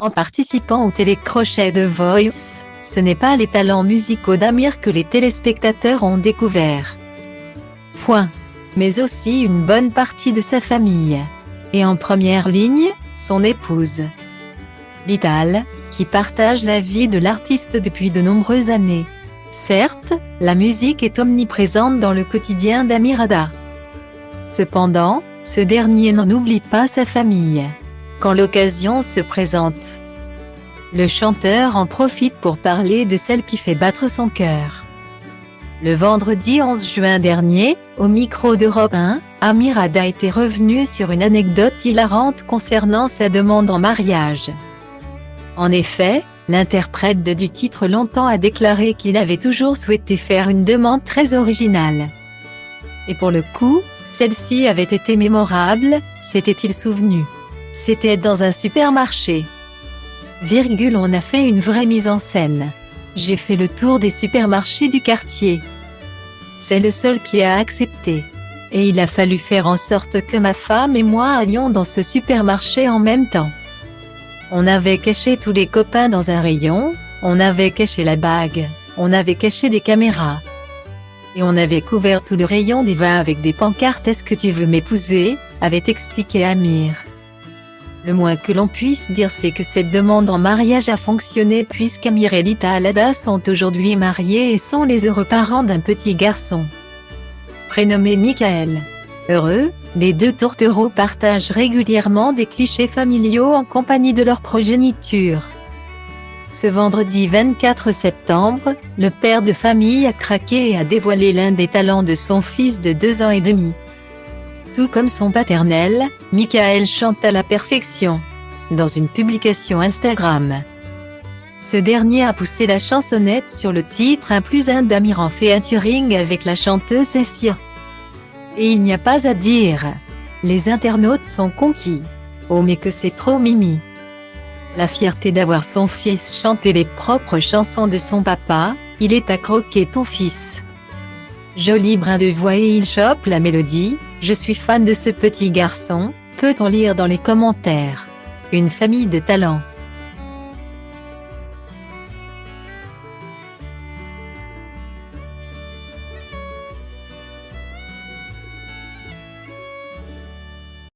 En participant au télécrochet de Voice, ce n'est pas les talents musicaux d'Amir que les téléspectateurs ont découvert. Mais aussi une bonne partie de sa famille. Et en première ligne, son épouse, Lital, qui partage la vie de l'artiste depuis de nombreuses années. Certes, la musique est omniprésente dans le quotidien d'Amir Ada. Cependant, ce dernier n'en oublie pas sa famille. Quand l'occasion se présente, le chanteur en profite pour parler de celle qui fait battre son cœur. Le vendredi 11 juin dernier, au micro d'Europe 1, Amir Ada était revenu sur une anecdote hilarante concernant sa demande en mariage. En effet, l'interprète du titre longtemps a déclaré qu'il avait toujours souhaité faire une demande très originale. Et pour le coup, celle-ci avait été mémorable, s'était-il souvenu. C'était dans un supermarché. On a fait une vraie mise en scène. J'ai fait le tour des supermarchés du quartier. C'est le seul qui a accepté. Et il a fallu faire en sorte que ma femme et moi allions dans ce supermarché en même temps. On avait caché tous les copains dans un rayon, on avait caché la bague, on avait caché des caméras. Et on avait couvert tout le rayon des vins avec des pancartes « Est-ce que tu veux m'épouser ?» avait expliqué Amir. Le moins que l'on puisse dire c'est que cette demande en mariage a fonctionné puisqu'Amir et Lital Ada sont aujourd'hui mariés et sont les heureux parents d'un petit garçon prénommé Michael. Heureux, les deux tourtereaux partagent régulièrement des clichés familiaux en compagnie de leur progéniture. Ce vendredi 24 septembre, le père de famille a craqué et a dévoilé l'un des talents de son fils de 2 ans et demi. Tout comme son paternel, Michael chante à la perfection. Dans une publication Instagram, ce dernier a poussé la chansonnette sur le titre +1 d'Amir en featuring avec la chanteuse Sia. Et il n'y a pas à dire. Les internautes sont conquis. Oh mais que c'est trop mimi. La fierté d'avoir son fils chanter les propres chansons de son papa, il est à croquer ton fils. Joli brin de voix et il chope la mélodie, je suis fan de ce petit garçon, peut-on lire dans les commentaires. Une famille de talents.